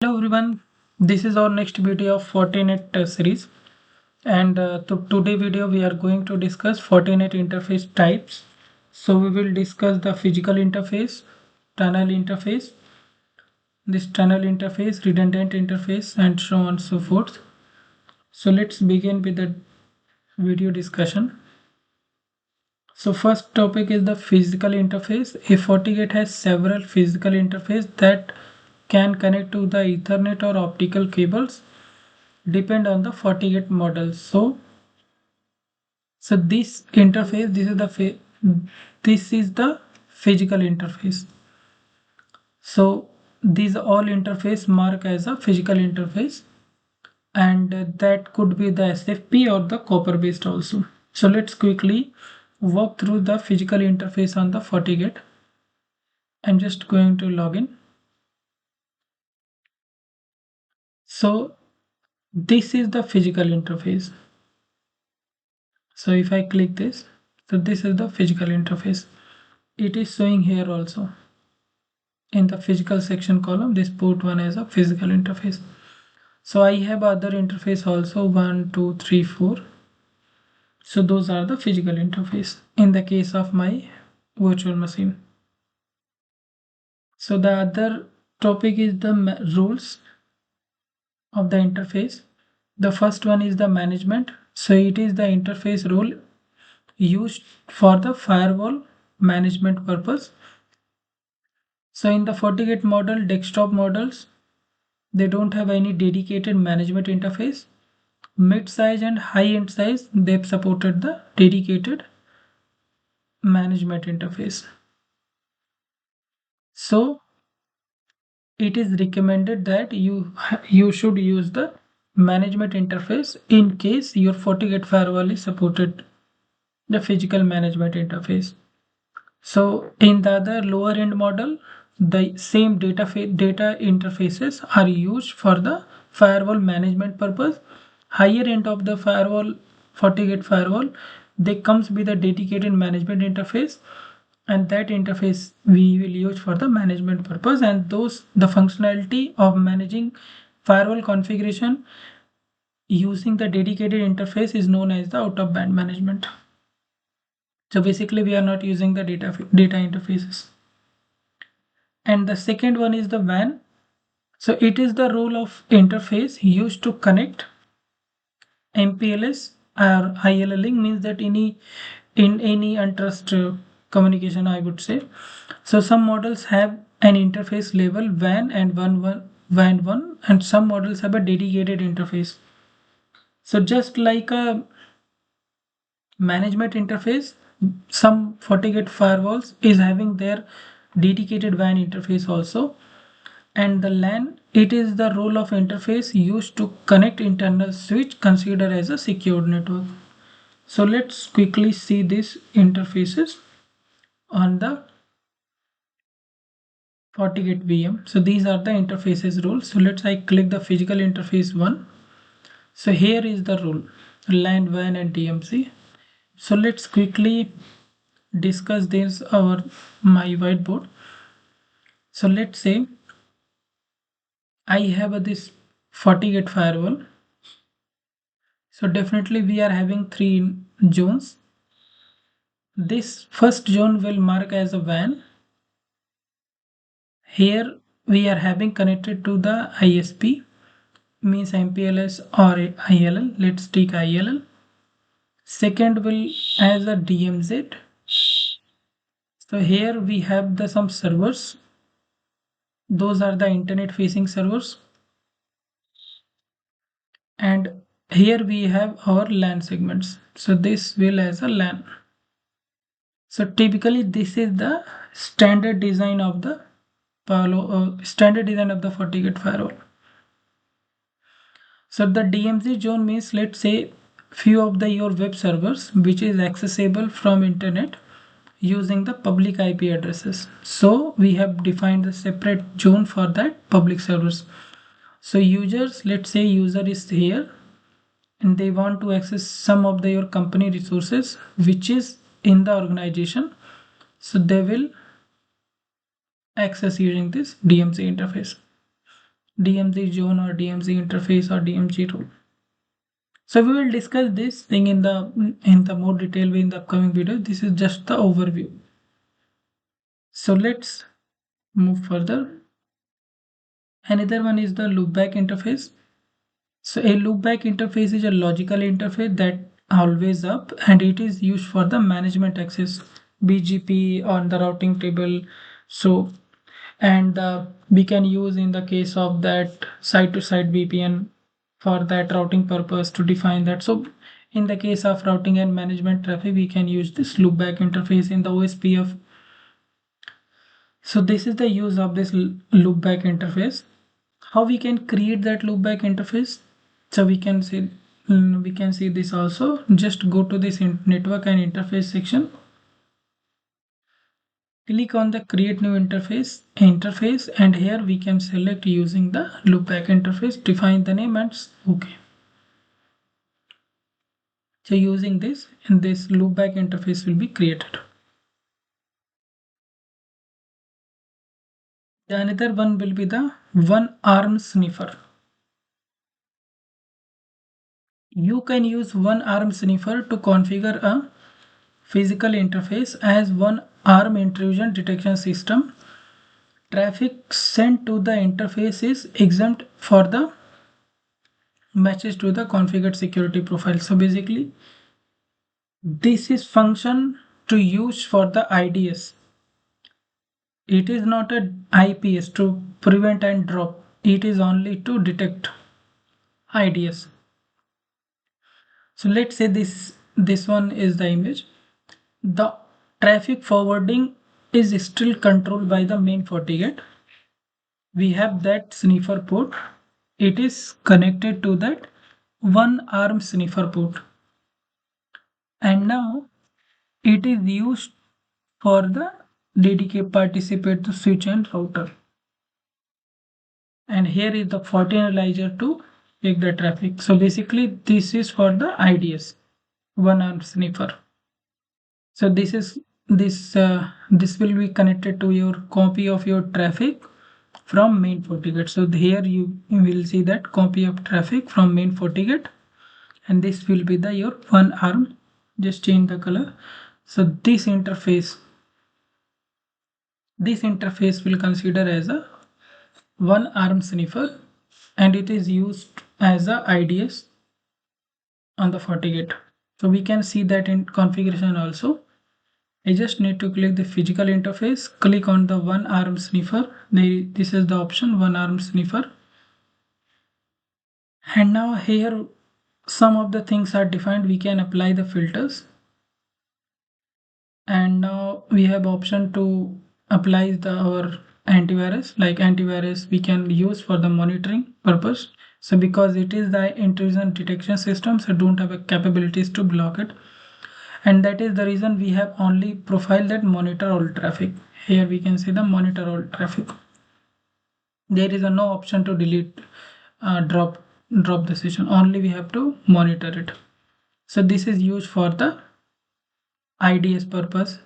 Hello everyone, this is our next video of Fortinet series, and today video we are going to discuss Fortinet interface types. So we will discuss the physical interface, tunnel interface, this tunnel interface, redundant interface, and so on and so forth. So let's begin with the video discussion. So first topic is the physical interface. A FortiGate has several physical interfaces that can connect to the Ethernet or optical cables depend on the FortiGate model. So this interface, this is the physical interface. So these all interface mark as a physical interface, and that could be the SFP or the copper based also. So let's quickly walk through the physical interface on the FortiGate. I'm just going to log in. So this is the physical interface. So if I click this, so this is the physical interface. It is showing here also in the physical section column. This port 1 is a physical interface. So I have other interface also, 1 2 3 4. So those are the physical interface in the case of my virtual machine. So the other topic is the rules of the interface. The first one is the management. So it is the interface rule used for the firewall management purpose. So in the FortiGate model, desktop models, they don't have any dedicated management interface. Mid-size and high-end size, they've supported the dedicated management interface. So it is recommended that you should use the management interface in case your FortiGate firewall is supported the physical management interface. So in the other lower end model, the same data interfaces are used for the firewall management purpose. Higher end of the firewall, FortiGate firewall, they comes with a dedicated management interface, and that interface we will use for the management purpose. And the functionality of managing firewall configuration using the dedicated interface is known as the out of band management. So basically we are not using the data interfaces. And the second one is the WAN. So it is the role of interface used to connect MPLS or ILL link, means that in any untrusted communication, I would say. So some models have an interface level WAN and WAN 1, and some models have a dedicated interface. So just like a management interface, some FortiGate firewalls is having their dedicated WAN interface also. And the LAN, it is the role of interface used to connect internal switch considered as a secured network. So let's quickly see these interfaces on the FortiGate VM. So these are the interfaces rules. So I click the physical interface one. So here is the rule, LAN, WAN and DMZ. So let's quickly discuss this over my whiteboard. So let's say I have this FortiGate firewall. So definitely we are having 3 zones. This first zone will mark as a WAN. Here we are having connected to the ISP, means MPLS or ILL. Let's take ILL. Second will as a DMZ. So here we have some servers. Those are the internet facing servers. And here we have our LAN segments. So this will as a LAN. So typically this is the standard design of the FortiGate firewall. So the DMZ zone means, let's say, few of your web servers which is accessible from internet using the public IP addresses. So we have defined a separate zone for that public servers. So users, let's say user is here and they want to access some of your company resources which is in the organization. So they will access using this DMZ interface. DMZ zone or DMZ interface or DMZ role. So we will discuss this thing in the more detail way in the upcoming video. This is just the overview. So let's move further. Another one is the loopback interface. So a loopback interface is a logical interface that always up, and it is used for the management access BGP on the routing table. So and we can use in the case of that site to site VPN for that routing purpose to define that. So in the case of routing and management traffic, we can use this loopback interface in the OSPF. So this is the use of this loopback interface. How we can create that loopback interface? So we can see this also. Just go to this network and interface section. Click on the create new interface, and here we can select using the loopback interface, define the name and okay. So using this, and this loopback interface will be created. The another one will be the One Arm Sniffer. You can use One Arm Sniffer to configure a physical interface as one arm intrusion detection system. Traffic sent to the interface is exempt for the matches to the configured security profile. So basically this is function to use for the IDS. It is not a IPS to prevent and drop. It is only to detect IDS. So let's say this one is the image. The traffic forwarding is still controlled by the main FortiGate. We have that sniffer port. It is connected to that one arm sniffer port. And now it is used for the DDK participate to switch and router. And here is the Fortinet to take the traffic. So basically this is for the IDS, one arm sniffer. So this will be connected to your copy of your traffic from main FortiGate. So here you will see that copy of traffic from main FortiGate, and this will be the your one arm. Just change the color. So this interface will consider as a one arm sniffer, and it is used as a IDS on the FortiGate. So we can see that in configuration also. I just need to click the physical interface, click on the one arm sniffer. This is the option, one arm sniffer. And now here some of the things are defined. We can apply the filters. And now we have option to apply our antivirus. Like antivirus we can use for the monitoring purpose. So because it is the intrusion detection system, so don't have a capabilities to block it. And that is the reason we have only profile that monitor all traffic. Here we can see the monitor all traffic. There is no option to delete, drop the session. Only we have to monitor it. So this is used for the IDS purpose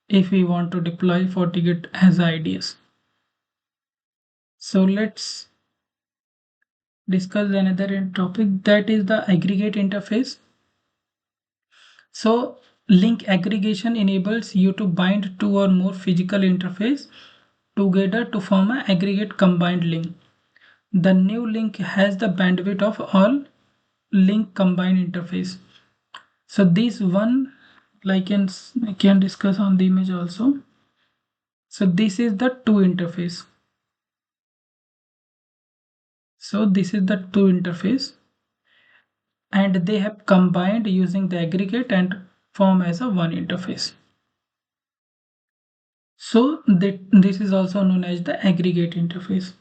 if we want to deploy FortiGate as IDS. So let's discuss another topic, that is the aggregate interface. So link aggregation enables you to bind two or more physical interface together to form an aggregate combined link. The new link has the bandwidth of all link combined interface. So this one, like I can discuss on the image also. So this is the two interface. So this is the two interface, and they have combined using the aggregate and form as a one interface. So this is also known as the aggregate interface.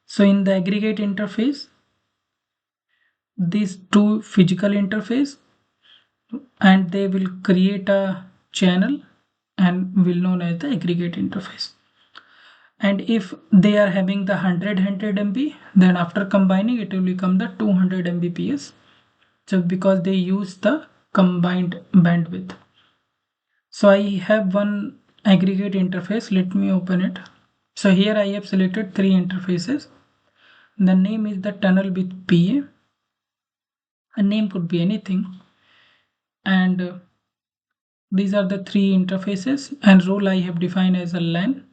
So in the aggregate interface, these two physical interface, and they will create a channel and will known as the aggregate interface. And if they are having the 100 MB, then after combining it will become the 200 Mbps. So because they use the combined bandwidth. So I have one aggregate interface. Let me open it. So here I have selected three interfaces. The name is the tunnel with PA. A name could be anything. And these are the three interfaces, and role I have defined as a LAN.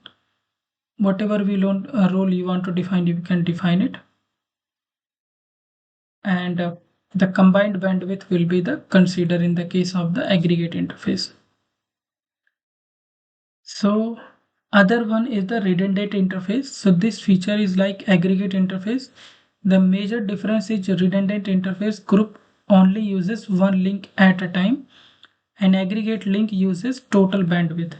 Whatever role you want to define, you can define it. And the combined bandwidth will be the consider in the case of the aggregate interface. So other one is the redundant interface. So this feature is like aggregate interface. The major difference is redundant interface group only uses one link at a time, and aggregate link uses total bandwidth.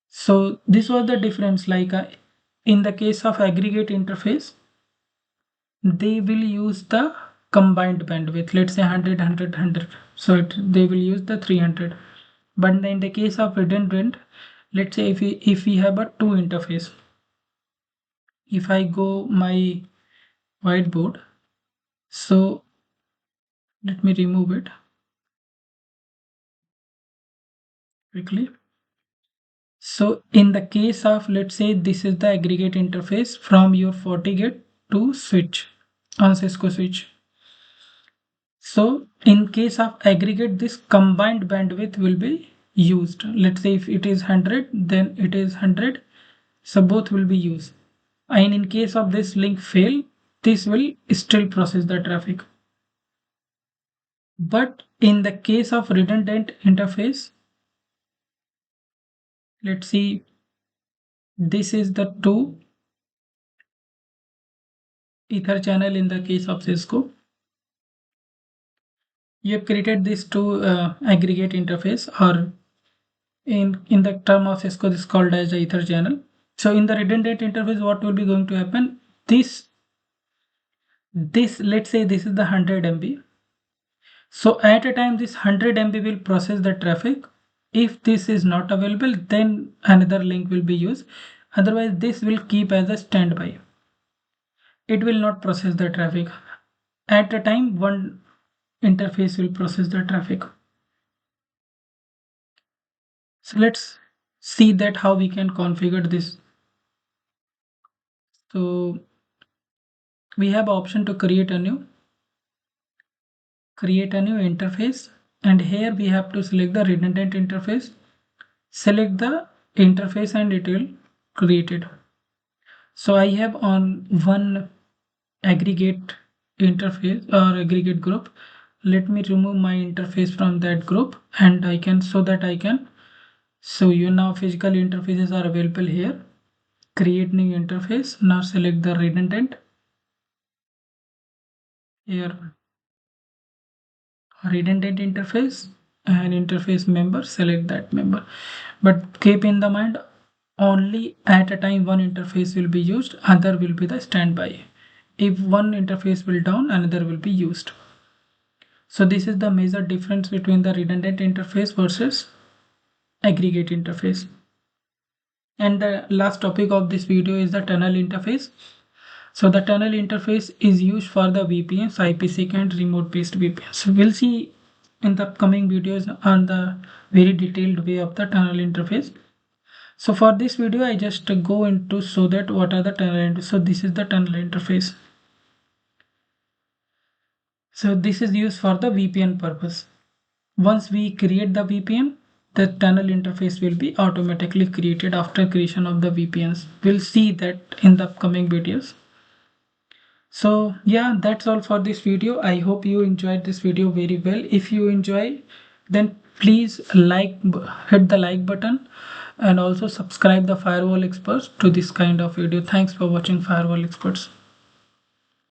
So this was the difference, like in the case of aggregate interface, they will use the combined bandwidth, let's say 100. So they will use the 300. But in the case of redundant, let's say if we have a two interface, if I go my whiteboard, so let me remove it quickly. So in the case of, let's say this is the aggregate interface from your FortiGate to switch on Cisco switch. So in case of aggregate, this combined bandwidth will be used. Let's say if it is 100, then it is 100. So both will be used. And in case of this link fail, this will still process the traffic. But in the case of redundant interface, let's see, this is the two ether channel in the case of Cisco. You have created this two aggregate interface, or in the term of Cisco, this is called as the ether channel. So in the redundant interface, what will be going to happen? This let's say this is the 100 MB. So at a time, this 100 MB will process the traffic. If this is not available, then another link will be used. Otherwise, this will keep as a standby. It will not process the traffic. At a time, one interface will process the traffic. So let's see that how we can configure this. So we have option to create a new interface, and here we have to select the redundant interface. Select the interface and it will create it. So I have on one aggregate interface or aggregate group. Let me remove my interface from that group, and I can, so that I can show you. Now physical interfaces are available here. Create new interface. Now select the redundant. Here redundant interface and interface member, select that member. But keep in the mind, only at a time one interface will be used, other will be the standby. If one interface will down, another will be used. So this is the major difference between the redundant interface versus aggregate interface. And the last topic of this video is the tunnel interface. So the tunnel interface is used for the VPNs, IPsec and remote based VPNs. So we'll see in the upcoming videos on the very detailed way of the tunnel interface. So for this video, I just go into so that what are the tunnel interface. So this is the tunnel interface. So this is used for the VPN purpose. Once we create the VPN, the tunnel interface will be automatically created after creation of the VPNs. We'll see that in the upcoming videos. So yeah, that's all for this video. I hope you enjoyed this video very well. If you enjoy, then please hit the like button, and also subscribe the Firewall Experts to this kind of video. Thanks for watching Firewall Experts.